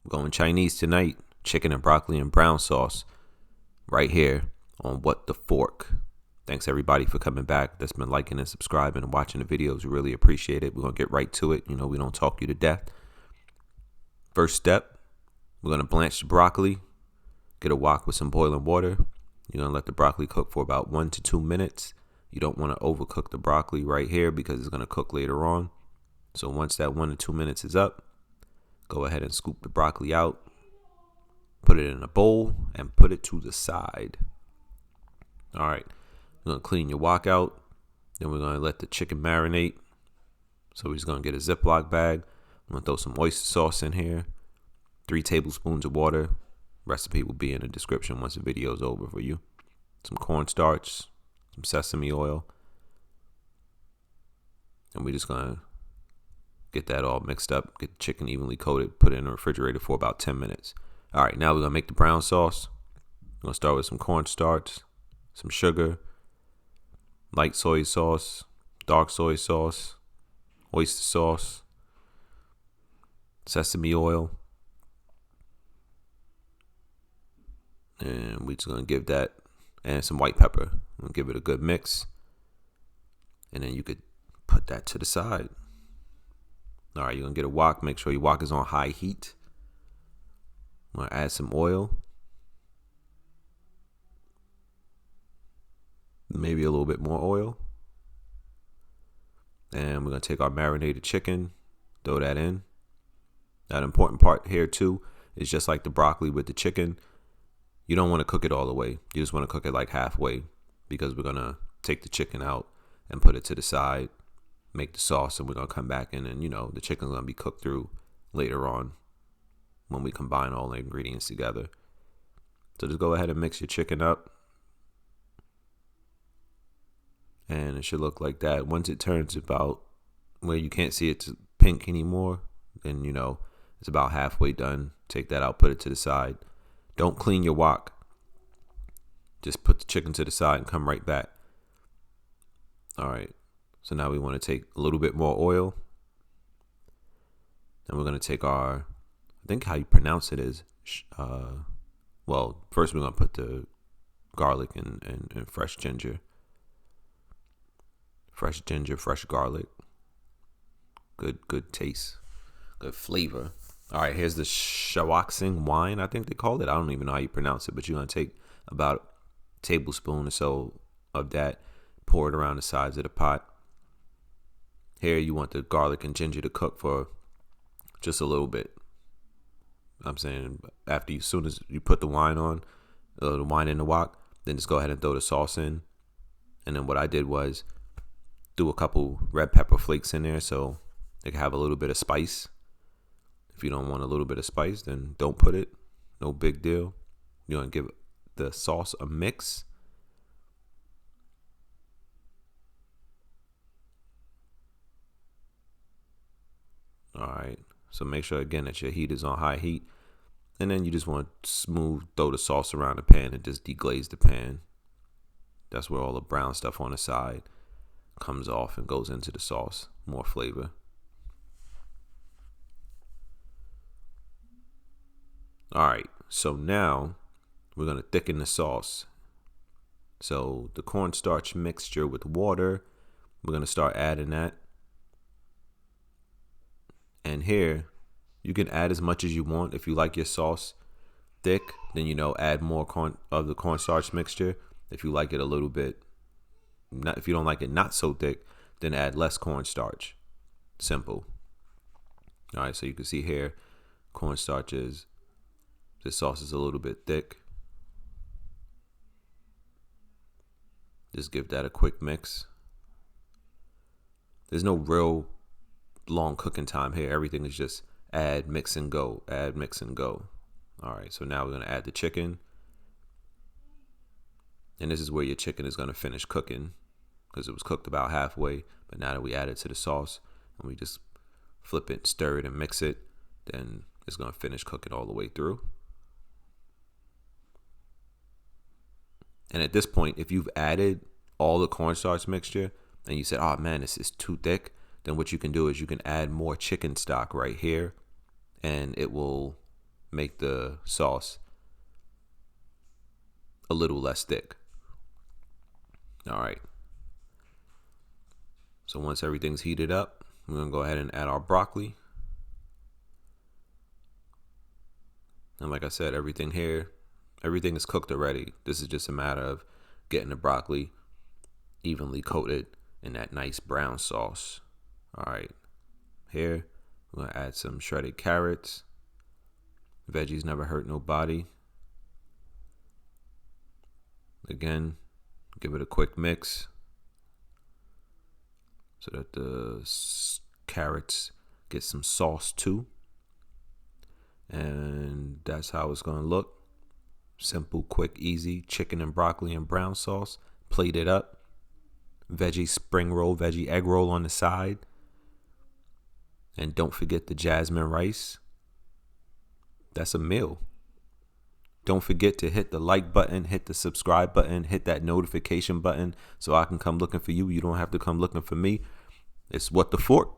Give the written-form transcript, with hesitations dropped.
We're going Chinese tonight. Chicken and broccoli and brown sauce right here on What the Fork. Thanks everybody for coming back. That's been liking and subscribing and watching the videos. We really appreciate it. We're going to get right to it. You know, we don't talk you to death. First step, we're going to blanch the broccoli. Get a wok with some boiling water. You're going to let the broccoli cook for about 1 to 2 minutes. You don't want to overcook the broccoli right here because it's going to cook later on. So once that 1 to 2 minutes is up, go ahead and scoop the broccoli out. Put it in a bowl and put it to the side. All right. We're going to clean your wok out. Then we're going to let the chicken marinate. So we're just going to get a Ziploc bag. I'm going to throw some oyster sauce in here. 3 tablespoons of water. Recipe will be in the description once the video is over for you. Some cornstarch. Some sesame oil. And we're just going to get that all mixed up. Get the chicken evenly coated. Put it in the refrigerator for about 10 minutes. All right, now we're going to make the brown sauce. We're going to start with some cornstarch, some sugar, light soy sauce, dark soy sauce, oyster sauce, sesame oil. And we're just going to give that, and some white pepper. We'll give it a good mix. And then you could put that to the side. All right, you're going to get a wok. Make sure your wok is on high heat. I'm going to add some oil. Maybe a little bit more oil. And we're going to take our marinated chicken, throw that in. That important part here too is just like the broccoli with the chicken. You don't want to cook it all the way. You just want to cook it like halfway because we're going to take the chicken out and put it to the side, make the sauce, and we're going to come back in and, you know, the chicken's going to be cooked through later on when we combine all the ingredients together. So just go ahead and mix your chicken up. And it should look like that. Once it turns about where you can't see it's pink anymore, then you know it's about halfway done. Take that out, put it to the side. Don't clean your wok. Just put the chicken to the side and come right back. All right. So now we want to take a little bit more oil. And we're going to take our, I think how you pronounce it is, well, first we're going to put the garlic and fresh ginger. Fresh ginger, fresh garlic. Good taste. Good flavor. All right, here's the Shaoxing wine, I think they call it. I don't even know how you pronounce it, but you're going to take about a tablespoon or so of that, pour it around the sides of the pot. Here you want the garlic and ginger to cook for just a little bit. I'm saying after as soon as you put the wine on, the wine in the wok, then just go ahead and throw the sauce in. And then what I did was do a couple red pepper flakes in there so they can have a little bit of spice. If you don't want a little bit of spice, then don't put it. No big deal. You want to give the sauce a mix. All right. So make sure again that your heat is on high heat. And then you just want to throw the sauce around the pan and just deglaze the pan. That's where all the brown stuff on the side comes off and goes into the sauce. More flavor. All right, so now we're going to thicken the sauce. So the cornstarch mixture with water, we're going to start adding that. And here, you can add as much as you want. If you like your sauce thick, then, you know, add more of the cornstarch mixture. If you like it a little bit, if you don't like it not so thick, then add less cornstarch. Simple. All right, so you can see here, cornstarch is, this sauce is a little bit thick. Just give that a quick mix. There's no real long cooking time here. Everything is just add, mix, and go. Add, mix, and go. All right, so now we're going to add the chicken. And this is where your chicken is going to finish cooking because it was cooked about halfway. But now that we add it to the sauce and we just flip it, stir it, and mix it, then it's going to finish cooking all the way through. And at this point, if you've added all the cornstarch mixture and you said, oh man, this is too thick, then what you can do is you can add more chicken stock right here and it will make the sauce a little less thick. All right. So once everything's heated up, we're going to go ahead and add our broccoli. And like I said, everything is cooked already. This is just a matter of getting the broccoli evenly coated in that nice brown sauce. All right. Here, we're going to add some shredded carrots. Veggies never hurt nobody. Again, give it a quick mix so that the carrots get some sauce too. And that's how it's going to look. Simple, quick, easy chicken and broccoli and brown sauce. Plate it up. Veggie spring roll, veggie egg roll on the side. And don't forget the jasmine rice. That's a meal. Don't forget to hit the like button, hit the subscribe button, hit that notification button so I can come looking for you. You don't have to come looking for me. It's What the Fork.